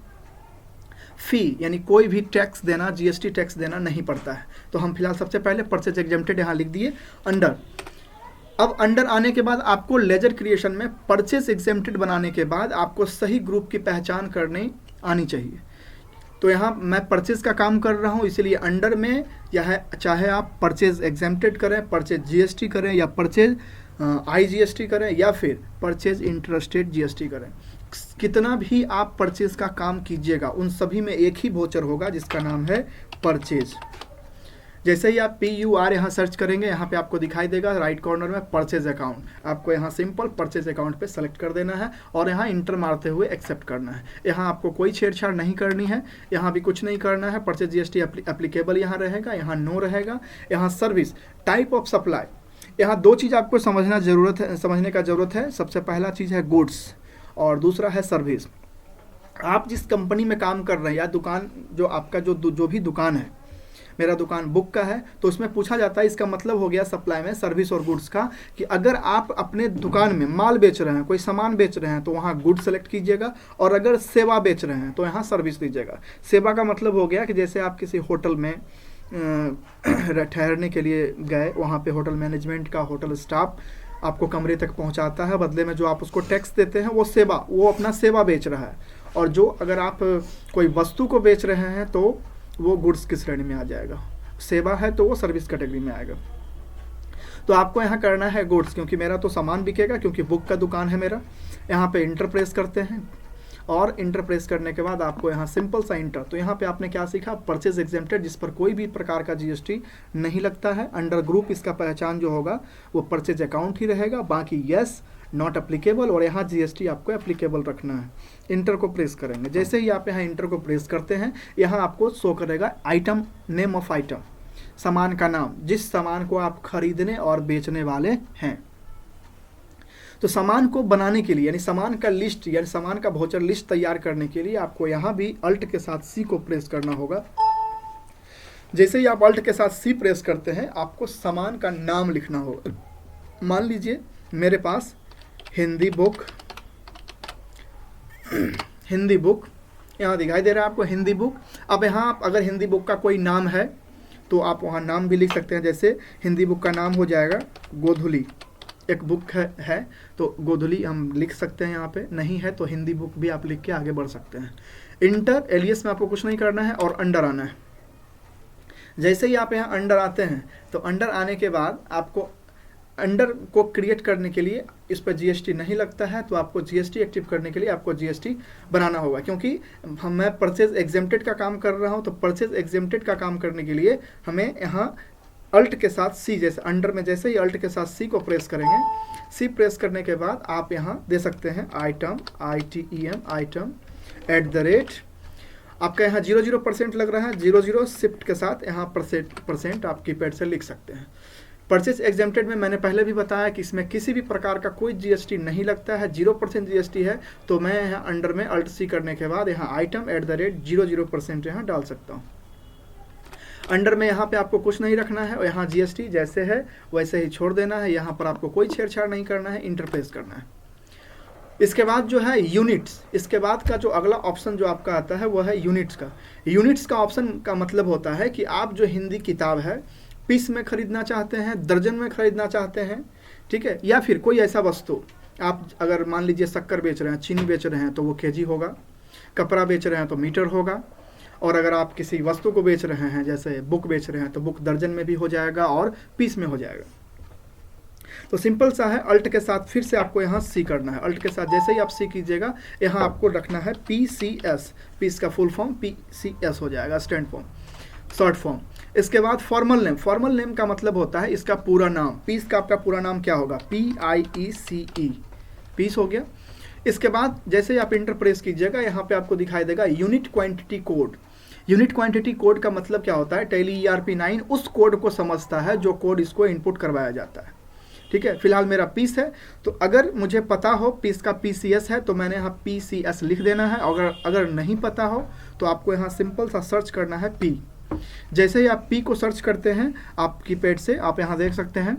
फी यानी कोई भी टैक्स देना, जीएसटी टैक्स देना नहीं पड़ता है। तो हम फिलहाल सबसे पहले परचेज एग्जेम्प्टेड यहाँ लिख दिए अंडर। अब अंडर आने के बाद आपको लेजर क्रिएशन में परचेज एग्जेम्प्टेड बनाने के बाद आपको सही ग्रुप की पहचान करनी आनी चाहिए। तो यहाँ मैं परचेज का काम कर रहा हूँ, इसलिए अंडर में यह चाहे आप परचेज एग्जेम्प्टेड करें, परचेज जीएसटी करें, या परचेज IGST करें, या फिर परचेज इंटरस्टेट जीएसटी करें, कितना भी आप परचेज का काम कीजिएगा उन सभी में एक ही वाउचर होगा जिसका नाम है परचेज। जैसे ही आप PUR यहाँ सर्च करेंगे, यहाँ पे आपको दिखाई देगा राइट कॉर्नर में परचेज अकाउंट। आपको यहाँ सिंपल परचेज अकाउंट पे सेलेक्ट कर देना है और यहाँ इंटर मारते हुए एक्सेप्ट करना है। यहाँ आपको कोई छेड़छाड़ नहीं करनी है, यहाँ भी कुछ नहीं करना है। परचेज जीएसटी एप्लीकेबल यहाँ रहेगा, यहाँ नो रहेगा। यहाँ सर्विस टाइप ऑफ सप्लाई, यहाँ दो चीज़ आपको समझने का ज़रूरत है। सबसे पहला चीज़ है गुड्स और दूसरा है सर्विस। आप जिस कंपनी में काम कर रहे हैं या दुकान जो आपका जो भी दुकान है, मेरा दुकान बुक का है, तो उसमें पूछा जाता है, इसका मतलब हो गया सप्लाई में सर्विस और गुड्स का, कि अगर आप अपने दुकान में माल बेच रहे हैं, कोई सामान बेच रहे हैं, तो वहाँ गुड सेलेक्ट कीजिएगा, और अगर सेवा बेच रहे हैं तो यहाँ सर्विस दीजिएगा। सेवा का मतलब हो गया कि जैसे आप किसी होटल में ठहरने के लिए गए, वहाँ पे होटल मैनेजमेंट का होटल स्टाफ आपको कमरे तक पहुँचाता है, बदले में जो आप उसको टैक्स देते हैं वो अपना सेवा बेच रहा है। और जो अगर आप कोई वस्तु को बेच रहे हैं तो वो गुड्स की श्रेणी में आ जाएगा, सेवा है तो वो सर्विस कैटेगरी में आएगा। तो आपको यहाँ करना है गुड्स, क्योंकि मेरा तो सामान बिकेगा, क्योंकि बुक का दुकान है मेरा। यहाँ पे इंटर प्रेस करते हैं, और इंटर प्रेस करने के बाद आपको यहाँ सिंपल सा इंटर। तो यहाँ पे आपने क्या सीखा, परचेज एग्जेम्प्टेड, जिस पर कोई भी प्रकार का जीएसटी नहीं लगता है। अंडर ग्रुप इसका पहचान जो होगा वो परचेज अकाउंट ही रहेगा, बाकी यस नॉट एप्लीकेबल, और यहाँ जीएसटी आपको एप्लीकेबल रखना है। इंटर को प्रेस करेंगे, जैसे ही आप यहाँ इंटर को प्रेस करते हैं, यहाँ आपको शो करेगा आइटम, नेम ऑफ आइटम, सामान का नाम, जिस सामान को आप खरीदने और बेचने वाले हैं। तो सामान को बनाने के लिए, यानी सामान का लिस्ट, यानी सामान का वाउचर लिस्ट तैयार करने के लिए आपको यहाँ भी अल्ट के साथ सी को प्रेस करना होगा। जैसे ही आप अल्ट के साथ सी प्रेस करते हैं, आपको सामान का नाम लिखना होगा। मान लीजिए मेरे पास हिंदी बुक यहाँ दिखाई दे रहा है आपको, हिंदी बुक। अब यहाँ आप अगर हिंदी बुक का कोई नाम है तो आप वहाँ नाम भी लिख सकते हैं। जैसे हिंदी बुक का नाम हो जाएगा गोधुली, एक बुक है तो गोधुली हम लिख सकते हैं। यहाँ पे नहीं है तो हिंदी बुक भी आप लिख के आगे बढ़ सकते हैं। इंटर, एलियस में आपको कुछ नहीं करना है, और अंडर आना है। जैसे ही आप यहाँ अंडर आते हैं, तो अंडर आने के बाद आपको अंडर को क्रिएट करने के लिए इस पर जीएसटी नहीं लगता है, तो आपको जीएसटी एक्टिव करने के लिए आपको जीएसटी बनाना होगा। क्योंकि मैं परचेज एग्जेम्प्टेड का काम कर रहा हूँ, तो परचेज एग्जेम्प्टेड का काम करने के लिए हमें यहाँ अल्ट के साथ सी, जैसे अंडर में जैसे ही अल्ट के साथ सी को प्रेस करेंगे, सी प्रेस करने के बाद आप यहाँ दे सकते हैं आइटम, ITEM आइटम @ आपका यहाँ 00% लग रहा है, 00 शिफ्ट के साथ यहाँ परसेंट आप कीपैड से लिख सकते हैं। परचेज एग्जेम्प्टेड में मैंने पहले भी बताया कि इसमें किसी भी प्रकार का कोई जीएसटी नहीं लगता है, 0% जीएसटी है। तो मैं यहाँ अंडर में अल्ट सी करने के बाद यहाँ आइटम @ 00% यहाँ डाल सकता हूँ। अंडर में यहाँ पे आपको कुछ नहीं रखना है, और यहाँ जीएसटी जैसे है वैसे ही छोड़ देना है। यहाँ पर आपको कोई छेड़छाड़ नहीं करना है, इंटर प्रेस करना है। इसके बाद जो है यूनिट्स, इसके बाद का जो अगला ऑप्शन जो आपका आता है वो है यूनिट्स का। यूनिट्स का ऑप्शन का मतलब होता है कि आप जो हिंदी किताब है पीस में खरीदना चाहते हैं, दर्जन में खरीदना चाहते हैं, ठीक है, या फिर कोई ऐसा वस्तु आप अगर मान लीजिए शक्कर बेच रहे हैं, चीनी बेच रहे हैं तो वो केजी होगा, कपड़ा बेच रहे हैं तो मीटर होगा, और अगर आप किसी वस्तु को बेच रहे हैं जैसे बुक बेच रहे हैं तो बुक दर्जन में भी हो जाएगा और पीस में हो जाएगा। तो सिंपल सा है, अल्ट के साथ फिर से आपको यहाँ सी करना है। अल्ट के साथ जैसे ही आप सी कीजिएगा, यहाँ आपको रखना है PCS, पीस का फुल फॉर्म PCS हो जाएगा, स्टैंड फॉर्म, शॉर्ट फॉर्म। इसके बाद फॉर्मल नेम, फॉर्मल नेम का मतलब होता है इसका पूरा नाम। पीस का आपका पूरा नाम क्या होगा, PIECE, पीस हो गया। इसके बाद जैसे ही आप इंटर प्रेस कीजिएगा, यहाँ पे आपको दिखाई देगा unit quantity code. Unit quantity code का मतलब क्या होता है, टैली ERP9 उस कोड को समझता है जो कोड इसको इनपुट करवाया जाता है, ठीक है। फिलहाल मेरा पीस है, तो अगर मुझे पता हो पीस का PCS है तो मैंने यहाँ PCS लिख देना है। अगर नहीं पता हो तो आपको यहाँ सिंपल सा सर्च करना है P। जैसे ही आप P को सर्च करते हैं आप कीपैड से, आप यहाँ देख सकते हैं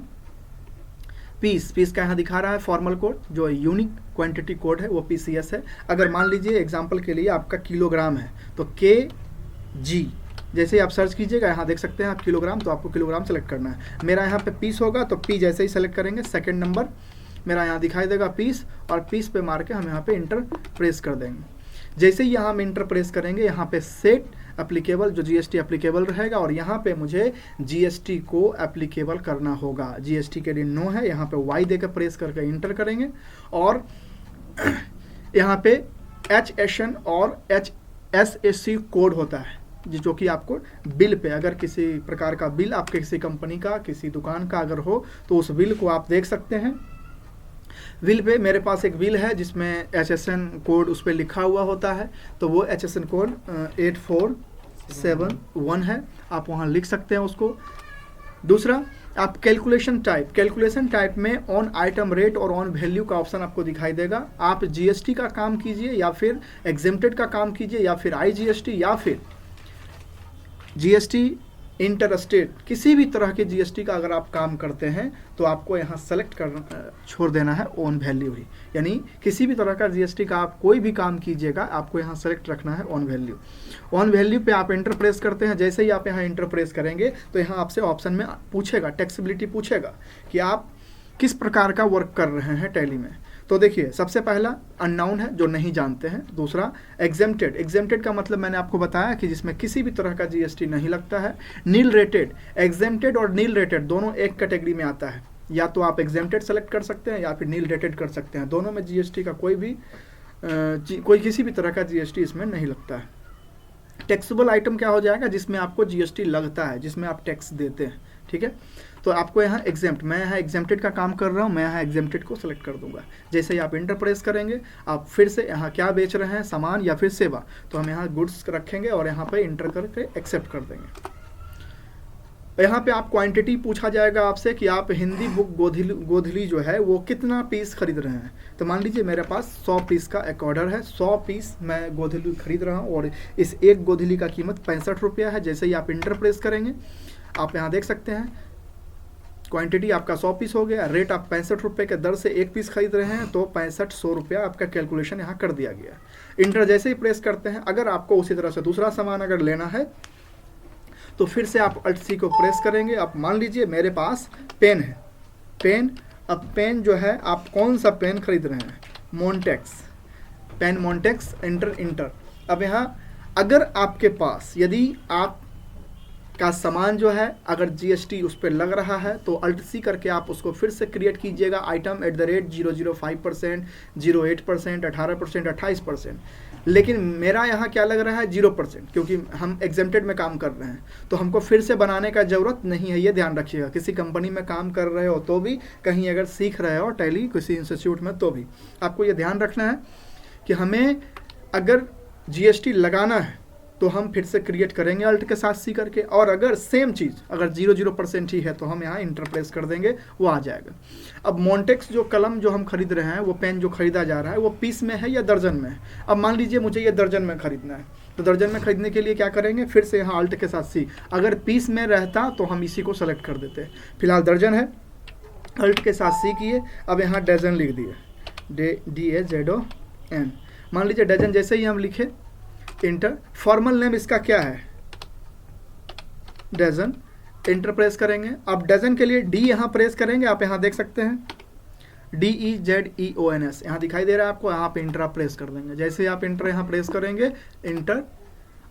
पीस का यहाँ दिखा रहा है फॉर्मल कोड, जो यूनिक क्वांटिटी कोड है वो PCS है। अगर मान लीजिए एग्जांपल के लिए आपका किलोग्राम है तो KG, जैसे ही आप सर्च कीजिएगा यहाँ देख सकते हैं आप किलोग्राम, तो आपको किलोग्राम सेलेक्ट करना है। मेरा यहाँ पे पीस होगा तो P जैसे ही सेलेक्ट करेंगे, सेकंड नंबर मेरा यहाँ दिखाई देगा पीस, और पीस पे मार के हम यहाँ पे इंटर प्रेस कर देंगे। जैसे ही यहाँ हम इंटर प्रेस करेंगे, यहाँ पे सेट एप्लीकेबल, जो जीएसटी एप्लीकेबल रहेगा, और यहाँ पे मुझे जीएसटी को एप्लीकेबल करना होगा। जीएसटी के लिए नो है, यहाँ पे वाई देकर प्रेस करके इंटर करेंगे, और यहाँ पे HSN और HSAC कोड होता है, जो कि आपको बिल पे, अगर किसी प्रकार का बिल आपके किसी कंपनी का, किसी दुकान का अगर हो तो उस बिल को आप देख सकते हैं। बिल पे मेरे पास एक बिल है जिसमें HSN कोड उस पर लिखा हुआ होता है, तो वो HSN कोड 8471 है, आप वहाँ लिख सकते हैं उसको। दूसरा, आप कैलकुलेशन टाइप में ऑन आइटम रेट और ऑन वैल्यू का ऑप्शन आपको दिखाई देगा। आप जीएसटी का काम कीजिए या फिर एग्जेम्प्टेड का काम कीजिए या फिर आईजीएसटी या फिर जीएसटी इंटर स्टेट, किसी भी तरह के जीएसटी का अगर आप काम करते हैं तो आपको यहाँ सेलेक्ट कर छोड़ देना है ऑन वैल्यू ही, यानी किसी भी तरह का जीएसटी का आप कोई भी काम कीजिएगा आपको यहाँ सेलेक्ट रखना है ऑन वैल्यू। ऑन वैल्यू पे आप इंटर प्रेस करते हैं। जैसे ही आप यहाँ इंटर प्रेस करेंगे तो यहाँ आपसे ऑप्शन में पूछेगा, टैक्सेबिलिटी पूछेगा कि आप किस प्रकार का वर्क कर रहे हैं टैली में। तो देखिए, सबसे पहला अननाउन है जो नहीं जानते हैं। दूसरा एग्जेम्प्टेड का मतलब मैंने आपको बताया कि जिसमें किसी भी तरह का जीएसटी नहीं लगता है। नील रेटेड, एग्जेम्प्टेड और नील रेटेड दोनों एक कैटेगरी में आता है। या तो आप एग्जेम्प्टेड सेलेक्ट कर सकते हैं या फिर नील रेटेड कर सकते हैं। दोनों में जीएसटी का कोई किसी भी तरह का जीएसटी इसमें नहीं लगता है। टैक्सेबल आइटम क्या हो जाएगा, जिसमें आपको जीएसटी लगता है, जिसमें आप टैक्स देते हैं। ठीक है, तो आपको यहाँ मैं यहाँ एग्जेम्प्टेड का काम कर रहा हूँ, मैं यहाँ एग्जेम्प्टेड को सेलेक्ट कर दूंगा। जैसे ही आप इंटर प्रेस करेंगे, आप फिर से यहाँ क्या बेच रहे हैं, सामान या फिर सेवा, तो हम यहाँ गुड्स रखेंगे और यहाँ पे इंटर करके एक्सेप्ट कर देंगे। यहाँ पे आप क्वांटिटी पूछा जाएगा आपसे कि आप हिंदी बुक गोधली जो है वो कितना पीस खरीद रहे हैं। तो मान लीजिए मेरे पास 100 पीस का एक ऑर्डर है, 100 पीस मैं गोधली खरीद रहा हूँ और इस एक गोधली का कीमत 65 रुपया है। जैसे ही आप इंटर प्रेस करेंगे, आप यहाँ देख सकते हैं क्वांटिटी आपका 100 पीस हो गया, रेट आप 65 रुपये के दर से एक पीस खरीद रहे हैं, तो 6500 रुपया आपका कैलकुलेशन यहाँ कर दिया गया। इंटर जैसे ही प्रेस करते हैं, अगर आपको उसी तरह से दूसरा सामान अगर लेना है तो फिर से आप अल्ट सी को प्रेस करेंगे। अब मान लीजिए मेरे पास पेन है, अब पेन जो है, आप कौन सा पेन खरीद रहे हैं, मोन्टेक्स, पेन मोन्टेक्स, इंटर। अब यहाँ अगर आपके पास, यदि आप का सामान जो है अगर जीएसटी उस पर लग रहा है तो अल्ट सी करके आप उसको फिर से क्रिएट कीजिएगा। आइटम @005%, 08%, 18%, 28%। लेकिन मेरा यहाँ क्या लग रहा है, 0%, क्योंकि हम एग्जेम्प्टेड में काम कर रहे हैं, तो हमको फिर से बनाने का ज़रूरत नहीं है। ये ध्यान रखिएगा, किसी कंपनी में काम कर रहे हो तो भी, कहीं अगर सीख रहे हो टैली किसी इंस्टीट्यूट में तो भी आपको ये ध्यान रखना है कि हमें अगर जीएसटी लगाना है तो हम फिर से क्रिएट करेंगे अल्ट के साथ सी करके। और अगर सेम चीज़ अगर 0% ही है तो हम यहाँ इंटर प्रेस कर देंगे, वो आ जाएगा। अब मोन्टेक्स जो कलम जो हम खरीद रहे हैं, वो पेन जो खरीदा जा रहा है, वो पीस में है या दर्जन में है। अब मान लीजिए मुझे ये दर्जन में खरीदना है, तो दर्जन में खरीदने के लिए क्या करेंगे, फिर से यहाँ अल्ट के साथ सी। अगर पीस में रहता तो हम इसी को सेलेक्ट कर देते। फिलहाल दर्जन है, अल्ट के साथ सी किए, अब यहाँ डजन लिख दिए, DAZON। मान लीजिए डजन जैसे ही हम लिखे, इंटर। फॉर्मल नेम इसका क्या है, डजन, इंटर प्रेस करेंगे। अब डजन के लिए डी यहाँ प्रेस करेंगे, आप यहाँ देख सकते हैं DEZEONS यहाँ दिखाई दे रहा है आपको, यहाँ पे इंटर आप प्रेस कर देंगे। जैसे ही आप इंटर यहाँ प्रेस करेंगे, इंटर।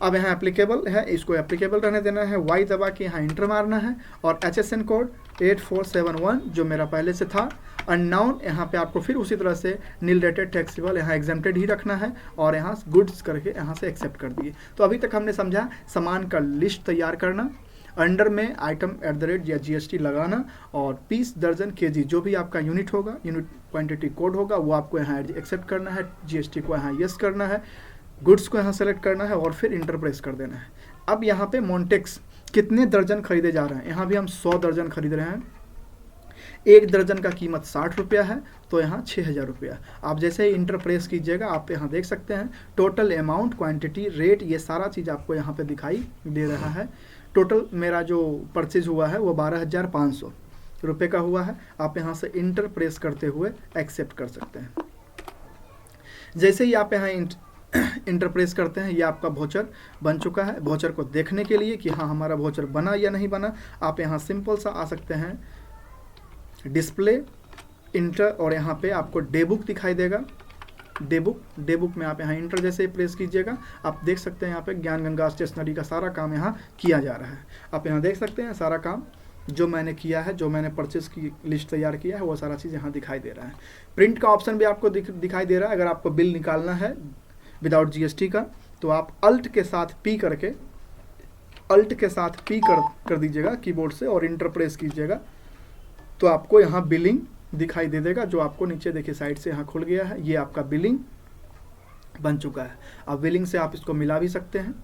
अब यहाँ एप्लीकेबल है, इसको एप्लीकेबल रहने देना है, वाई दबा के यहाँ इंटर मारना है और HSN कोड 8471 जो मेरा पहले से था। अननाउन यहाँ पे आपको फिर उसी तरह से नील रेटेड टैक्सेबल यहाँ एग्जेम्प्टेड ही रखना है और यहाँ गुड्स करके यहाँ से एक्सेप्ट कर दिए। तो अभी तक हमने समझा सामान का लिस्ट तैयार करना, अंडर में आइटम @ या जीएसटी लगाना, और पीस, दर्जन, केजी जो भी आपका यूनिट होगा, यूनिट क्वांटिटी कोड होगा, वो आपको यहाँ एक्सेप्ट करना है, जीएसटी को यहाँ यस करना है, गुड्स को यहाँ सेलेक्ट करना है और फिर इंटर प्रेस कर देना है। अब यहाँ पे मोन्टेक्स कितने दर्जन खरीदे जा रहे हैं, यहाँ भी हम 100 दर्जन खरीद रहे हैं। एक दर्जन का कीमत 60 रुपया है, तो यहाँ 6000 रुपया। आप जैसे ही इंटर प्रेस कीजिएगा, आप यहाँ देख सकते हैं टोटल अमाउंट, क्वांटिटी, रेट, ये सारा चीज़ आपको यहाँ पे दिखाई दे रहा है। टोटल मेरा जो परचेज हुआ है वो 12,500 रुपये का हुआ है। आप यहाँ से इंटर प्रेस करते हुए एक्सेप्ट कर सकते हैं। जैसे ही आप यहाँ इंटर प्रेस करते हैं, ये आपका वोचर बन चुका है। वोचर को देखने के लिए कि हाँ हमारा वोचर बना या नहीं बना, आप यहाँ सिंपल सा आ सकते हैं, डिस्प्ले, इंटर, और यहाँ पे आपको डे बुक दिखाई देगा। डे बुक में आप यहाँ इंटर जैसे ही प्रेस कीजिएगा, आप देख सकते हैं यहाँ पे ज्ञान गंगा स्टेशनरी का सारा काम यहाँ किया जा रहा है। आप यहाँ देख सकते हैं सारा काम जो मैंने किया है, जो मैंने परचेस की लिस्ट तैयार किया है, वो सारा चीज़ यहाँ दिखाई दे रहा है। प्रिंट का ऑप्शन भी आपको दिखाई दे रहा है। अगर आपको बिल निकालना है विदाउट जीएसटी का, तो आप अल्ट के साथ पी कर दीजिएगा कीबोर्ड से और इंटर प्रेस कीजिएगा, तो आपको यहाँ बिलिंग दिखाई दे देगा, जो आपको नीचे देखिए साइड से यहाँ खुल गया है। ये आपका बिलिंग बन चुका है। अब बिलिंग से आप इसको मिला भी सकते हैं,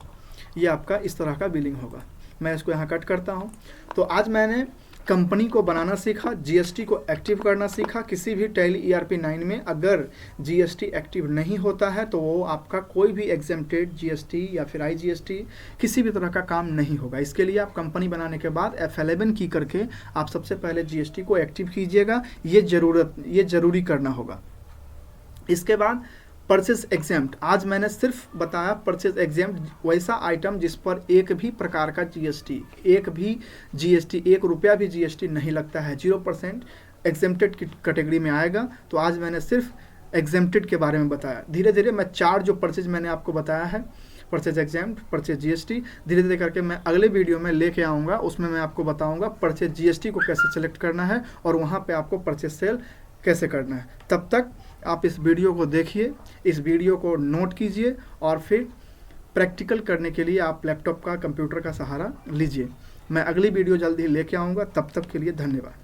ये आपका इस तरह का बिलिंग होगा। मैं इसको यहाँ कट करता हूँ। तो आज मैंने कंपनी को बनाना सीखा, जीएसटी को एक्टिव करना सीखा। किसी भी टैली ईआरपी 9 में अगर जीएसटी एक्टिव नहीं होता है तो वो आपका कोई भी एग्जेम्प्टेड जीएसटी या फिर आईजीएसटी किसी भी तरह का काम नहीं होगा। इसके लिए आप कंपनी बनाने के बाद F11 की करके आप सबसे पहले जीएसटी को एक्टिव कीजिएगा, ये ज़रूरी करना होगा। इसके बाद परचेज एग्जेम्प्ट, आज मैंने सिर्फ बताया परचेज एग्जेम्प्ट वैसा आइटम जिस पर एक भी प्रकार का जीएसटी, एक रुपया भी जीएसटी नहीं लगता है, 0% एग्जेम्प्टेड कैटेगरी में आएगा। तो आज मैंने सिर्फ एग्जेम्प्टेड के बारे में बताया। धीरे धीरे मैं 4 जो परचेज मैंने आपको बताया है, परचेज एग्जेम्प्ट, परचेज जीएसटी, धीरे धीरे करके मैं अगले वीडियो में लेके आऊँगा। उसमें मैं आपको बताऊँगा परचेज जीएसटी को कैसे सेलेक्ट करना है और वहाँ पर आपको परचेज सेल कैसे करना है। तब तक आप इस वीडियो को देखिए, इस वीडियो को नोट कीजिए और फिर प्रैक्टिकल करने के लिए आप लैपटॉप का, कंप्यूटर का सहारा लीजिए। मैं अगली वीडियो जल्दी ही लेके आऊँगा, तब तक के लिए धन्यवाद।